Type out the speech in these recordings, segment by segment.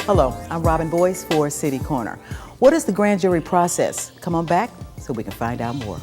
Hello, I'm Robin Boyce for City Corner. What is the grand jury process? Come on back so we can find out more.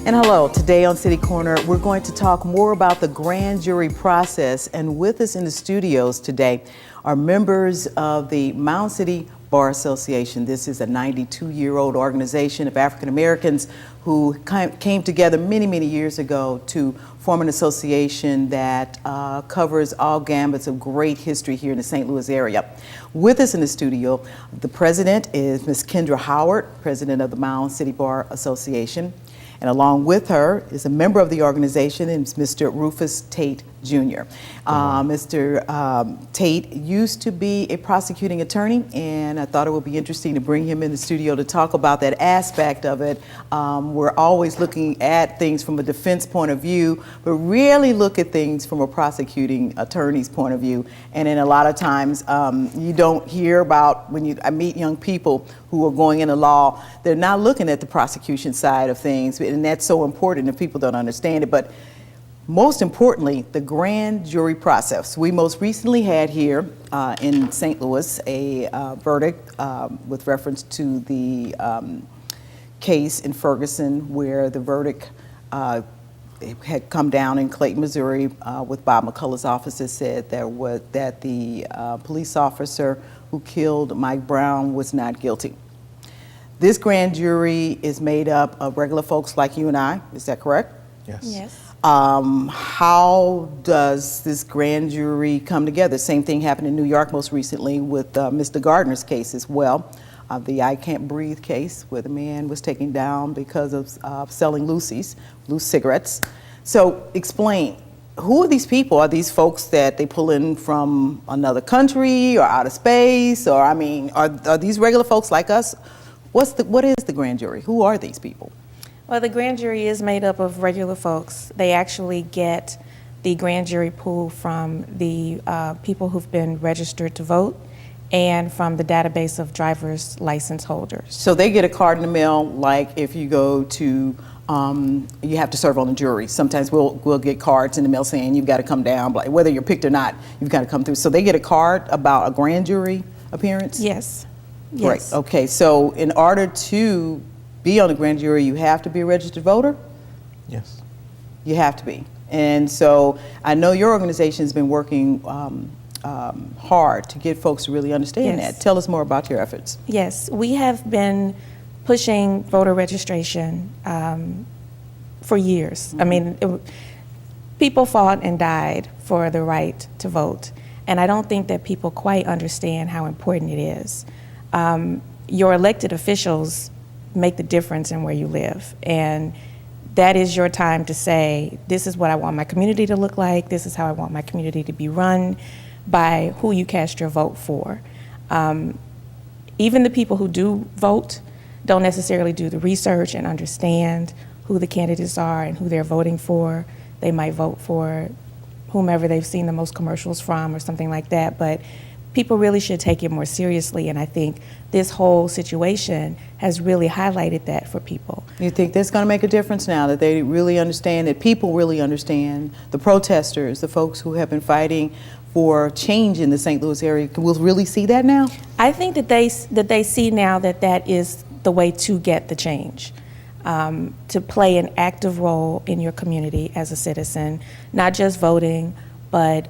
And hello, today on City Corner, we're going to talk more about the grand jury process. And with us in the studios today are members of the Mound City Bar Association. This is a 92-year-old organization of African Americans who came together many, many years ago to form an association that covers all gambits of great history here in the St. Louis area. With us in the studio, the president is Ms. Kendra Howard, president of the Mound City Bar Association. And along with her is a member of the organization, and it's Mr. Rufus Tate Jr. Mr. Tate used to be a prosecuting attorney, and I thought it would be interesting to bring him in the studio to talk about that aspect of it. We're always looking at things from a defense point of view, but rarely look at things from a prosecuting attorney's point of view. And then a lot of times you don't hear about, I meet young people who are going into law, they're not looking at the prosecution side of things, and that's so important if people don't understand it. But most importantly, the grand jury process. We most recently had here in St. Louis a verdict with reference to the case in Ferguson, where the verdict had come down in Clayton, Missouri, with Bob McCulloch's office that said that the police officer who killed Mike Brown was not guilty. This grand jury is made up of regular folks like you and I, is that correct? Yes. Yes. How does this grand jury come together? Same thing happened in New York most recently with Mr. Gardner's case as well, the I Can't Breathe case, where the man was taken down because of selling loose cigarettes. So explain, who are these people? Are these folks that they pull in from another country or out of space? Or, I mean, are these regular folks like us? What is the grand jury? Who are these people? Well, the grand jury is made up of regular folks. They actually get the grand jury pool from the people who've been registered to vote and from the database of driver's license holders. So they get a card in the mail, like if you go to, you have to serve on a jury. Sometimes we'll get cards in the mail saying you've got to come down, whether you're picked or not, you've got to come through. So they get a card about a grand jury appearance? Yes. Yes. Right. Okay. So in order to be on the grand jury, you have to be a registered voter? Yes. You have to be. And so I know your organization has been working hard to get folks to really understand that. Tell us more about your efforts. Yes. We have been pushing voter registration for years. Mm-hmm. I mean, people fought and died for the right to vote. And I don't think that people quite understand how important it is. Your elected officials make the difference in where you live. And that is your time to say, this is what I want my community to look like, this is how I want my community to be run, by who you cast your vote for. Even the people who do vote don't necessarily do the research and understand who the candidates are and who they're voting for. They might vote for whomever they've seen the most commercials from or something like that, but people really should take it more seriously, and I think this whole situation has really highlighted that for people. You think that's going to make a difference now that they really understand, that people really understand, the protesters, the folks who have been fighting for change in the St. Louis area, will really see that now? I think that they see now that that is the way to get the change. To play an active role in your community as a citizen, not just voting, but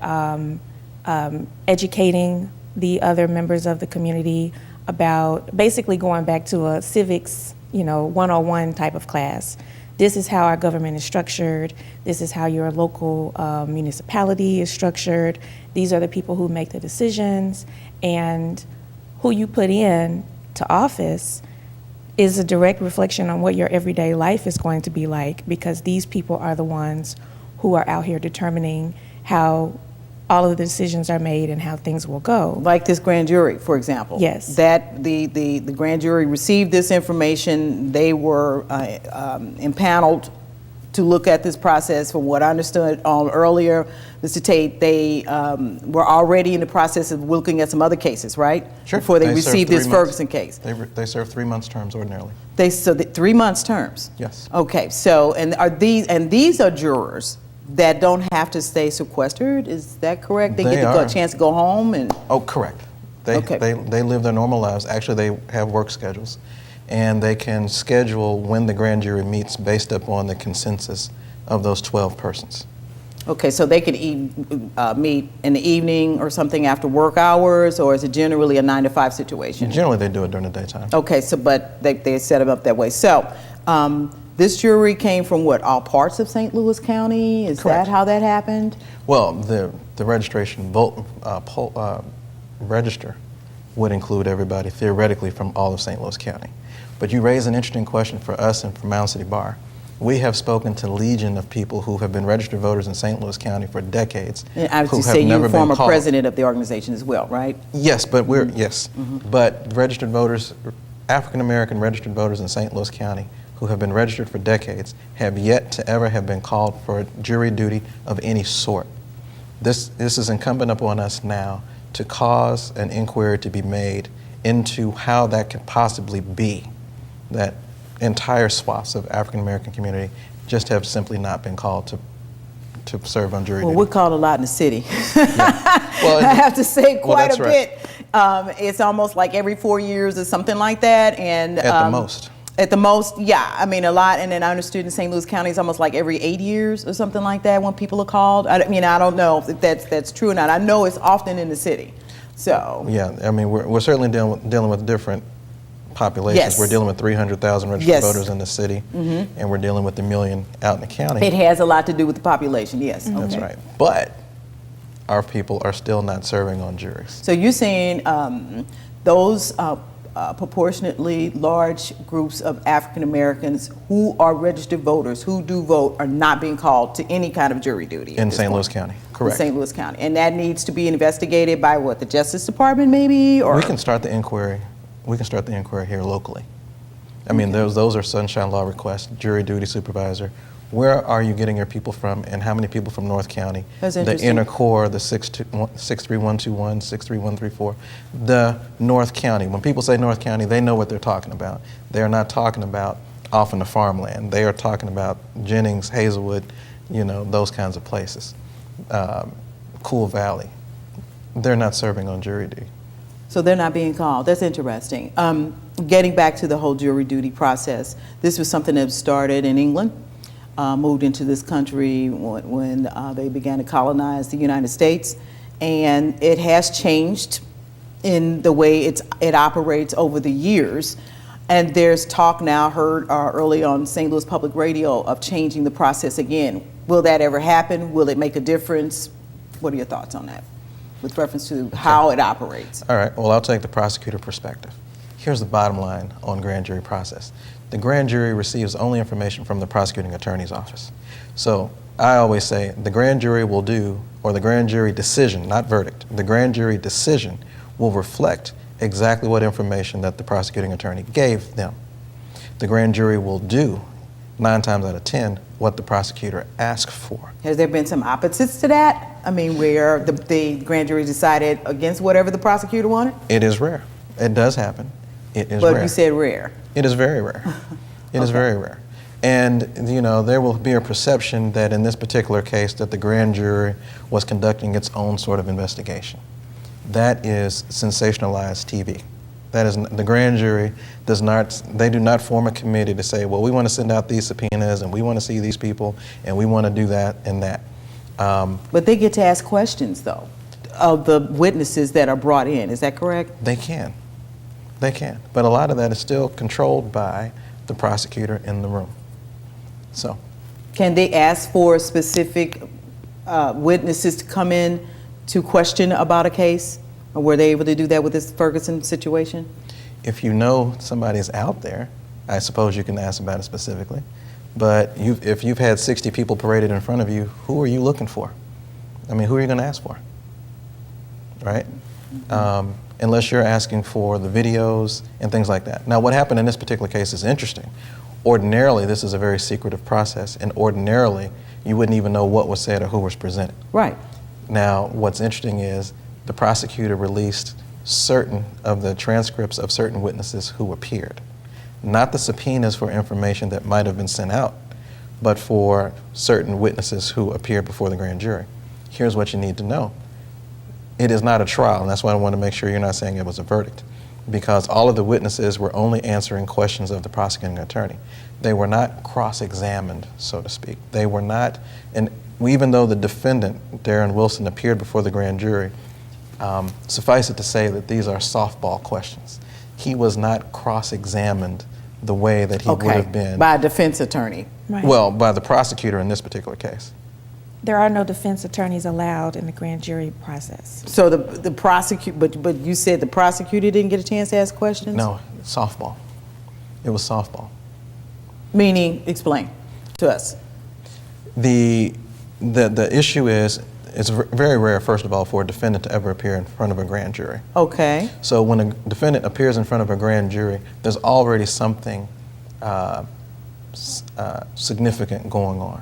educating the other members of the community about basically going back to a civics, 101 type of class. This is how our government is structured. This is how your local municipality is structured. These are the people who make the decisions, and who you put in to office is a direct reflection on what your everyday life is going to be like, because these people are the ones who are out here determining how all of the decisions are made and how things will go. Like this grand jury, for example. Yes. That the grand jury received this information. They were impaneled to look at this process. From what I understood earlier, Mr. Tate, they were already in the process of looking at some other cases, right? Sure. Before they served received 3 this months. Ferguson case. They serve 3 months terms ordinarily. So 3 months terms? Yes. Okay, so, these are jurors that don't have to stay sequestered, is that correct? They get a chance to go home and? Oh, correct. Okay. They live their normal lives. Actually, they have work schedules, and they can schedule when the grand jury meets based upon the consensus of those 12 persons. Okay, so they could meet in the evening or something after work hours, or is it generally a 9-to-5 situation? Generally, they do it during the daytime. Okay, so but they set it up that way. So this jury came from what, all parts of St. Louis County? Is Correct. that how that happened? Well, the registration register would include everybody theoretically from all of St. Louis County. But you raise an interesting question for us and for Mound City Bar. We have spoken to legion of people who have been registered voters in St. Louis County for decades. And I was who just have say never you're been former called. president of the organization as well, right? Yes, but but registered voters, African American registered voters in St. Louis County who have been registered for decades have yet to ever have been called for jury duty of any sort. This is incumbent upon us now to cause an inquiry to be made into how that could possibly be, that entire swaths of African American community just have simply not been called to serve on jury Well, duty. we're called a lot in the city. Well, I have to say quite that's a right. bit. It's almost like every 4 years or something like that. And At the most. At the most, yeah. I mean, a lot. And then I understood in St. Louis County, it's almost like every 8 years or something like that when people are called. I don't know if that's true or not. I know it's often in the city. So. Yeah, I mean, we're certainly dealing with different populations. Yes. We're dealing with 300,000 registered Yes. voters in the city, and we're dealing with 1 million out in the county. It has a lot to do with the population, yes. That's Okay. right. But our people are still not serving on juries. So you're saying those proportionately large groups of African Americans who are registered voters, who do vote, are not being called to any kind of jury duty In St. Louis County, correct. In St. Louis County. And that needs to be investigated by what, the Justice Department maybe? Or We can start the inquiry. We can start the inquiry here locally. I mean, those are sunshine law requests, jury duty supervisor. Where are you getting your people from, and how many people from North County? That's the interesting. inner core, the 63121, 63134, the North County. When people say North County, they know what they're talking about. They're not talking about off in the farmland. They are talking about Jennings, Hazelwood, those kinds of places. Cool Valley. They're not serving on jury duty. So they're not being called. That's interesting. Getting back to the whole jury duty process, this was something that started in England, moved into this country when they began to colonize the United States, and it has changed in the way it operates over the years. And there's talk now, heard early on St. Louis Public Radio, of changing the process again. Will that ever happen? Will it make a difference? What are your thoughts on that, with reference to how it operates? All right, well, I'll take the prosecutor perspective. Here's the bottom line on grand jury process. The grand jury receives only information from the prosecuting attorney's office. So I always say the grand jury will do, or the grand jury decision, not verdict, the grand jury decision will reflect exactly what information that the prosecuting attorney gave them. The grand jury will do, 9 times out of 10, what the prosecutor asked for. Has there been some opposites to that? I mean, where the grand jury decided against whatever the prosecutor wanted? It is rare. It does happen. It is rare. But you said rare. It is very rare. It is very rare. And, there will be a perception that in this particular case that the grand jury was conducting its own sort of investigation. That is sensationalized TV. That is, the grand jury do not form a committee to say, well, we want to send out these subpoenas and we want to see these people and we want to do that and that. But they get to ask questions, though, of the witnesses that are brought in. Is that correct? They can. They can. But a lot of that is still controlled by the prosecutor in the room. So. Can they ask for specific witnesses to come in to question about a case? Or were they able to do that with this Ferguson situation? If you know somebody's out there, I suppose you can ask about it specifically. But if you've had 60 people paraded in front of you, who are you looking for? I mean, who are you going to ask for? Right? Unless you're asking for the videos and things like that. Now, what happened in this particular case is interesting. Ordinarily, this is a very secretive process, and ordinarily, you wouldn't even know what was said or who was presented. Right. Now, what's interesting is the prosecutor released certain of the transcripts of certain witnesses who appeared. Not the subpoenas for information that might have been sent out, but for certain witnesses who appeared before the grand jury. Here's what you need to know. It is not a trial, and that's why I want to make sure you're not saying it was a verdict, because all of the witnesses were only answering questions of the prosecuting attorney. They were not cross-examined, so to speak. They were not, and even though the defendant, Darren Wilson, appeared before the grand jury, suffice it to say that these are softball questions. He was not cross-examined the way that he would have been. By a defense attorney. Right. Well, by the prosecutor in this particular case. There are no defense attorneys allowed in the grand jury process. So the prosecutor, but you said the prosecutor didn't get a chance to ask questions? No, softball. It was softball. Meaning, explain to us. The issue is, it's very rare, first of all, for a defendant to ever appear in front of a grand jury. Okay. So when a defendant appears in front of a grand jury, there's already something significant going on.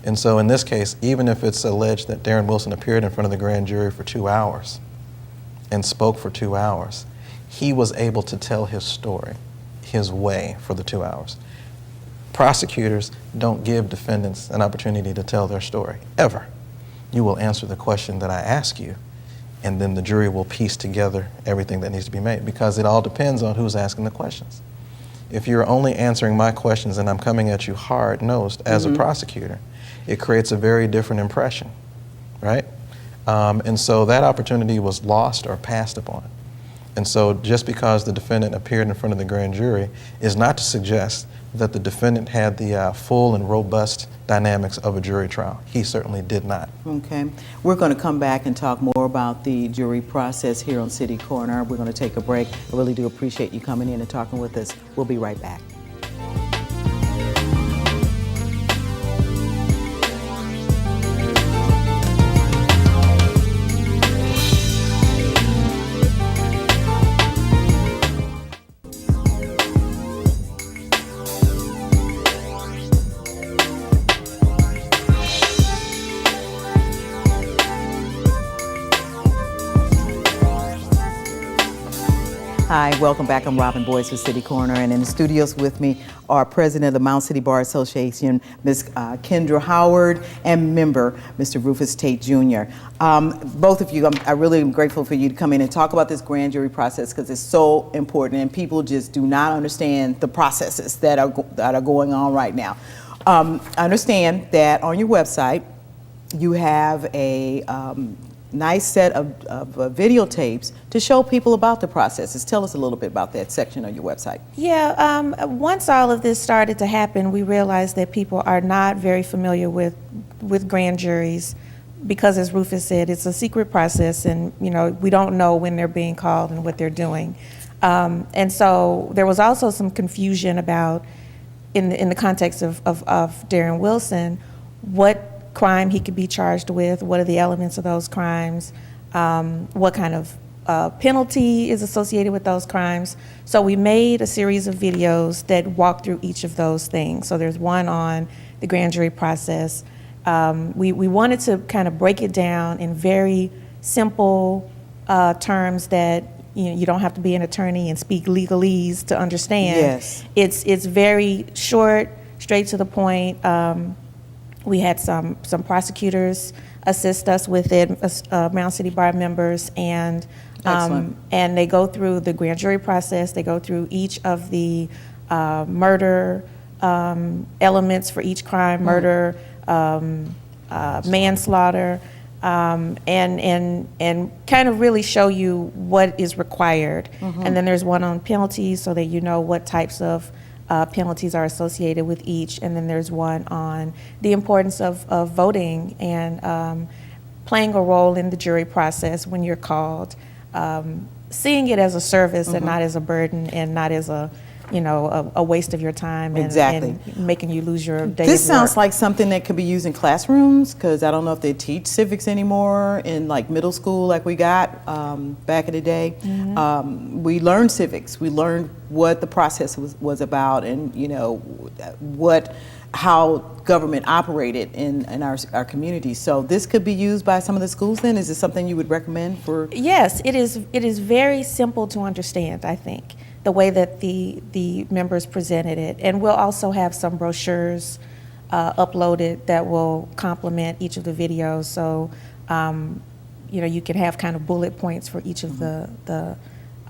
And so in this case, even if it's alleged that Darren Wilson appeared in front of the grand jury for 2 hours and spoke for 2 hours, he was able to tell his story, his way, for the 2 hours. Prosecutors don't give defendants an opportunity to tell their story, ever. You will answer the question that I ask you, and then the jury will piece together everything that needs to be made, because it all depends on who's asking the questions. If you're only answering my questions and I'm coming at you hard-nosed as a prosecutor, it creates a very different impression, right? And so that opportunity was lost or passed upon. And so just because the defendant appeared in front of the grand jury is not to suggest that the defendant had the full and robust dynamics of a jury trial. He certainly did not. Okay. We're going to come back and talk more about the jury process here on City Corner. We're going to take a break. I really do appreciate you coming in and talking with us. We'll be right back. Hi, welcome back. I'm Robin Boyce with City Corner, and in the studios with me are President of the Mound City Bar Association, Ms. Kendra Howard, and member, Mr. Rufus Tate Jr. Both of you, I really am grateful for you to come in and talk about this grand jury process, because it's so important, and people just do not understand the processes that are going on right now. I understand that on your website you have a nice set of videotapes to show people about the processes. Tell us a little bit about that section on your website. Yeah, once all of this started to happen, we realized that people are not very familiar with grand juries, because as Rufus said, it's a secret process, and we don't know when they're being called and what they're doing. And so there was also some confusion about, in the context of Darren Wilson, what crime he could be charged with, what are the elements of those crimes, what kind of penalty is associated with those crimes. So we made a series of videos that walk through each of those things. So there's one on the grand jury process. We wanted to kind of break it down in very simple terms that you don't have to be an attorney and speak legalese to understand. Yes. It's very short, straight to the point. We had some prosecutors assist us with it, Mound City Bar members, and they go through the grand jury process. They go through each of the murder elements for each crime, murder, manslaughter, and kind of really show you what is required. And then there's one on penalties, so that you know what types of penalties are associated with each, and then there's one on the importance of voting and playing a role in the jury process when you're called, seeing it as a service and not as a burden, and not as a a waste of your time and, Exactly. and making you lose your day. This of work. sounds like something that could be used in classrooms, because I don't know if they teach civics anymore in like middle school like we got back in the day. We learned civics. We learned what the process was about, and how government operated in our community. So this could be used by some of the schools then? Is this something you would recommend for? Yes, it is. It is very simple to understand, I think, the way that the members presented it. And we'll also have some brochures uploaded that will complement each of the videos. So, you can have kind of bullet points for each of the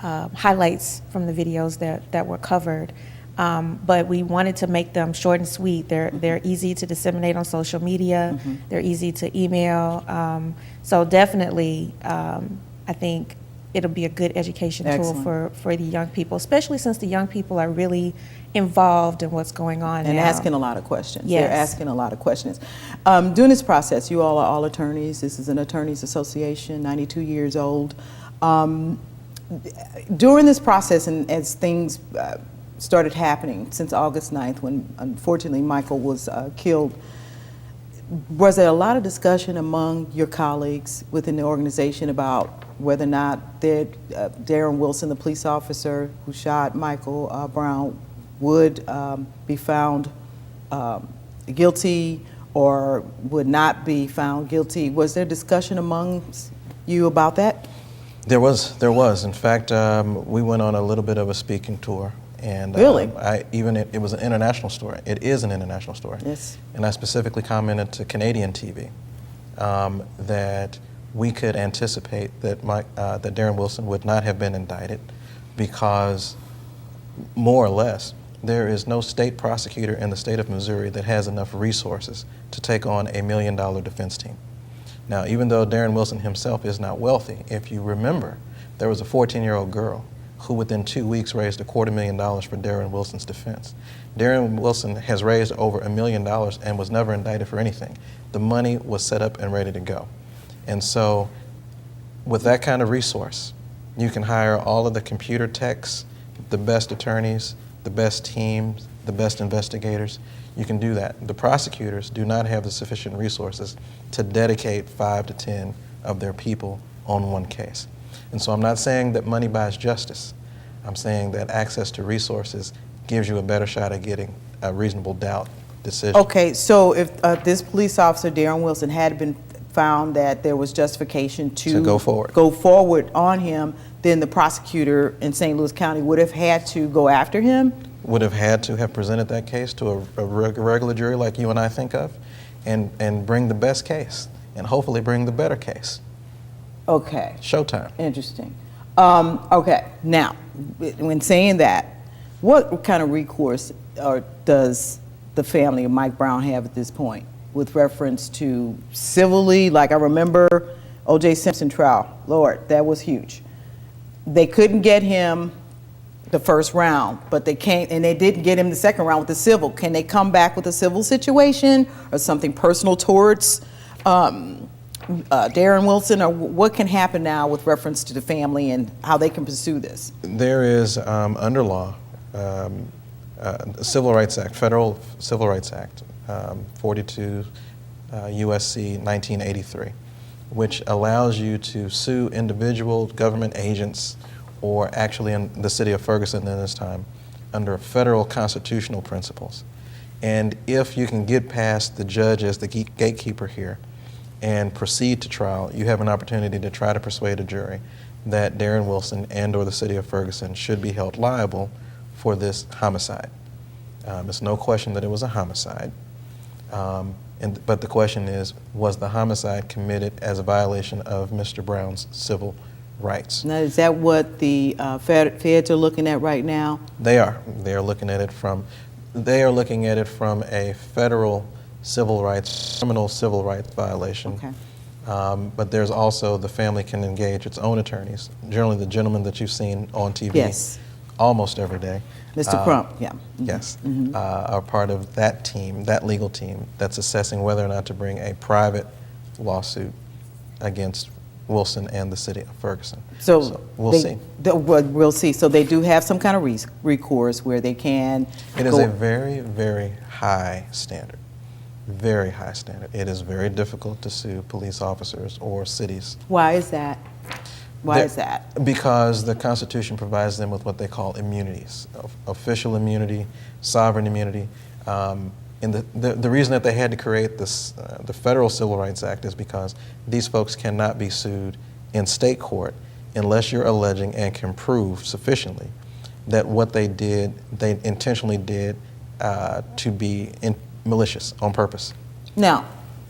highlights from the videos that were covered. But we wanted to make them short and sweet. They're easy to disseminate on social media. They're easy to email. So definitely, I think it'll be a good education tool for the young people, especially since the young people are really involved in what's going on and now. asking a lot of questions. Yes. They're asking a lot of questions. During this process, you all are all attorneys. This is an attorneys association, 92 years old. During this process, and as things started happening since August 9th, when unfortunately Michael was killed, was there a lot of discussion among your colleagues within the organization about whether or not Darren Wilson, the police officer who shot Michael Brown, would be found guilty or would not be found guilty? Was there discussion among you about that? There was. In fact, we went on a little bit of a speaking tour. And really? It was an international story. It is an international story. Yes. And I specifically commented to Canadian TV that we could anticipate that that Darren Wilson would not have been indicted because, more or less, there is no state prosecutor in the state of Missouri that has enough resources to take on $1 million defense team. Now, even though Darren Wilson himself is not wealthy, if you remember, there was a 14-year-old girl who within 2 weeks raised $250,000 for Darren Wilson's defense. Darren Wilson has raised over $1 million and was never indicted for anything. The money was set up and ready to go. And so with that kind of resource, you can hire all of the computer techs, the best attorneys, the best teams, the best investigators. You can do that. The prosecutors do not have the sufficient resources to dedicate 5 to 10 of their people on one case. And so I'm not saying that money buys justice. I'm saying that access to resources gives you a better shot at getting a reasonable doubt decision. Okay, so if this police officer, Darren Wilson, had been found that there was justification to go forward on him, then the prosecutor in St. Louis County would have had to go after him? Would have had to have presented that case to a regular jury like you and I think of, and bring the best case, and hopefully bring the better case. Okay. Showtime. Interesting. Okay, now, when saying that, what kind of recourse does the family of Mike Brown have at this point with reference to civilly? Like, I remember O.J. Simpson trial. Lord, that was huge. They couldn't get him the first round, but they came, and they didn't get him the second round with the civil. Can they come back with a civil situation or something personal towards Darren Wilson, or what can happen now with reference to the family and how they can pursue this? There is, under law, Civil Rights Act, Federal Civil Rights Act, 42 USC 1983, which allows you to sue individual government agents, or actually in the city of Ferguson in this time, under federal constitutional principles. And if you can get past the judge as the gatekeeper here and proceed to trial, you have an opportunity to try to persuade a jury that Darren Wilson and or the city of Ferguson should be held liable for this homicide. It's no question that it was a homicide, but the question is, was the homicide committed as a violation of Mr. Brown's civil rights? Now, is that what the feds are looking at right now? They are. They are looking at it from a federal civil rights, criminal civil rights violation. Okay. But there's also, the family can engage its own attorneys. Generally, the gentleman that you've seen on TV Yes. almost every day. Mr. Crump, yeah. Yes, are part of that team, that legal team, that's assessing whether or not to bring a private lawsuit against Wilson and the city of Ferguson. So we'll see. We'll see. So they do have some kind of recourse where they can. It is a very, very high standard. Very high standard. It is very difficult to sue police officers or cities. Why is that? Why is that? Because the Constitution provides them with what they call immunities, official immunity, sovereign immunity. And the reason that they had to create this, the Federal Civil Rights Act, is because these folks cannot be sued in state court unless you're alleging and can prove sufficiently that what they did, they intentionally did to be malicious, on purpose. Now,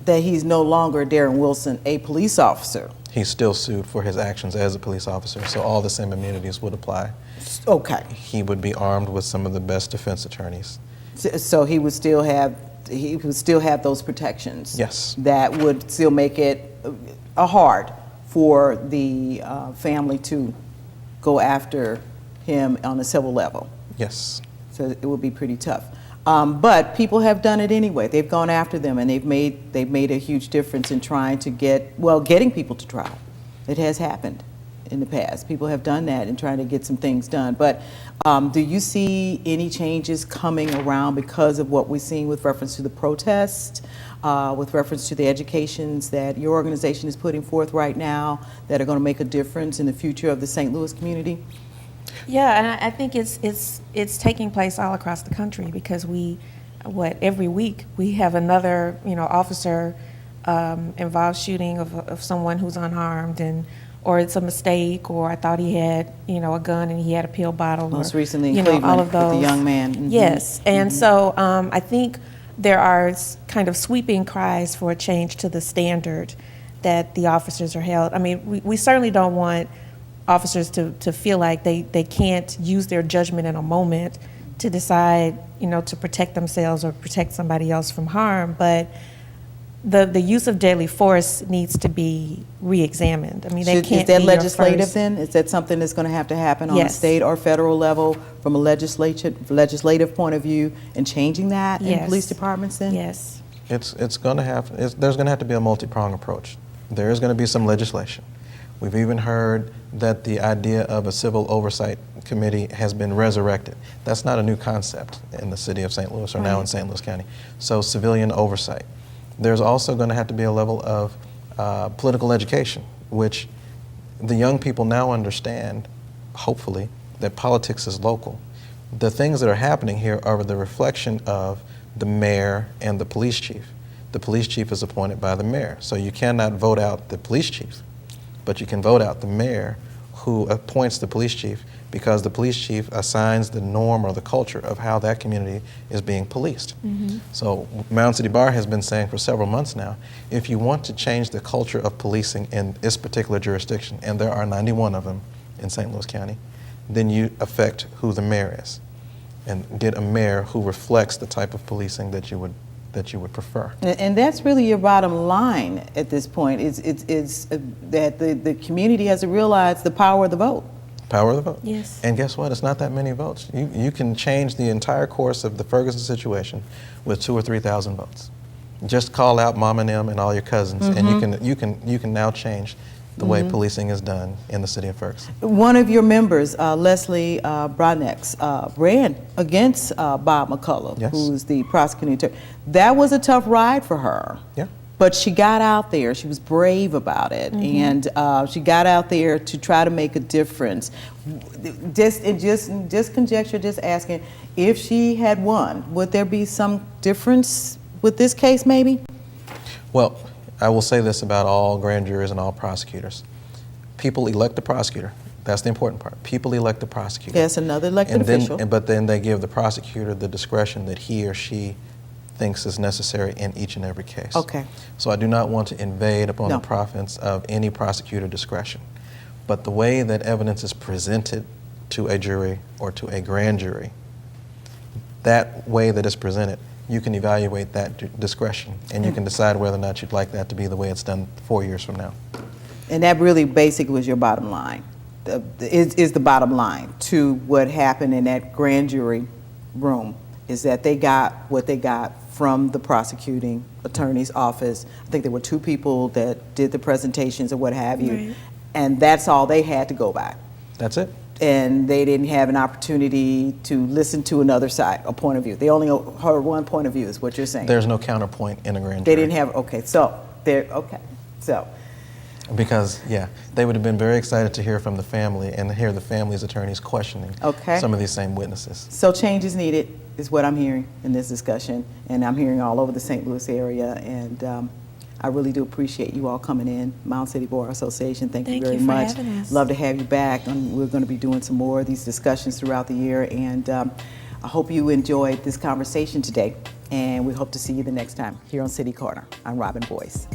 that he's no longer, Darren Wilson, a police officer. He's still sued for his actions as a police officer, so all the same immunities would apply. Okay. He would be armed with some of the best defense attorneys. So he would still have those protections. Yes. That would still make it hard for the family to go after him on a civil level. Yes. So it would be pretty tough. But people have done it anyway. They've gone after them, and they've made a huge difference in trying to getting people to trial. It has happened in the past. People have done that and trying to get some things done. But do you see any changes coming around because of what we're seeing with reference to the protests, with reference to the educations that your organization is putting forth right now that are going to make a difference in the future of the St. Louis community? Yeah, and I think it's taking place all across the country, because every week we have another officer involved shooting of someone who's unharmed, or it's a mistake, or I thought he had a gun and he had a pill bottle. Most or, recently in Cleveland, all of those. with the young man. Mm-hmm. Yes, and so I think there are kind of sweeping cries for a change to the standard that the officers are held. I mean, we certainly don't want officers to feel like they can't use their judgment in a moment to decide, to protect themselves or protect somebody else from harm, but the use of deadly force needs to be re-examined. I mean, they can't Is that be legislative your first. then? Is that something that's going to have to happen on a Yes. state or federal level from a legislative point of view, and changing that in Yes. police departments then? Yes. There's going to have to be a multi-pronged approach. There is going to be some legislation. We've even heard that the idea of a civil oversight committee has been resurrected. That's not a new concept in the city of St. Louis, or now in St. Louis County. So civilian oversight. There's also going to have to be a level of political education, which the young people now understand, hopefully, that politics is local. The things that are happening here are the reflection of the mayor and the police chief. The police chief is appointed by the mayor, so you cannot vote out the police chief, but you can vote out the mayor, who appoints the police chief, because the police chief assigns the norm or the culture of how that community is being policed. Mm-hmm. So Mound City Bar has been saying for several months now, if you want to change the culture of policing in this particular jurisdiction, and there are 91 of them in St. Louis County, then you affect who the mayor is, and get a mayor who reflects the type of policing that you would prefer. And that's really your bottom line at this point, is that the community has to realize the power of the vote. Power of the vote. Yes. And guess what? It's not that many votes. You can change the entire course of the Ferguson situation with 2,000 or 3,000 votes. Just call out Mom and them and all your cousins, and you can now change the way policing is done in the city of Ferguson. One of your members, Leslie Broadnax, ran against Bob McCulloch, Yes. who's the prosecuting attorney. That was a tough ride for her. Yeah. But she got out there. She was brave about it, and she got out there to try to make a difference. Just conjecture, just asking, if she had won, would there be some difference with this case, maybe? Well, I will say this about all grand juries and all prosecutors. People elect the prosecutor. That's the important part. People elect the prosecutor. Yes, another elected official. But then they give the prosecutor the discretion that he or she thinks is necessary in each and every case. Okay. So I do not want to invade upon No. the province of any prosecutor discretion. But the way that evidence is presented to a jury or to a grand jury, that way that it's presented, you can evaluate that discretion, and you can decide whether or not you'd like that to be the way it's done 4 years from now. And that really basically was your bottom line, is the bottom line to what happened in that grand jury room is that they got what they got from the prosecuting attorney's office. I think there were 2 people that did the presentations or what have you, Right. and that's all they had to go by. That's it. And they didn't have an opportunity to listen to another side, a point of view. They only heard one point of view, is what you're saying. There's no counterpoint in a grand They jury. didn't have, okay, so, Because, yeah, they would have been very excited to hear from the family and hear the family's attorneys questioning Okay. some of these same witnesses. So change is needed, is what I'm hearing in this discussion, and I'm hearing all over the St. Louis area, and I really do appreciate you all coming in. Mound City Bar Association, thank you very you for much. having us. Love to have you back, and we're going to be doing some more of these discussions throughout the year, and I hope you enjoyed this conversation today, and we hope to see you the next time here on City Corner. I'm Robin Boyce.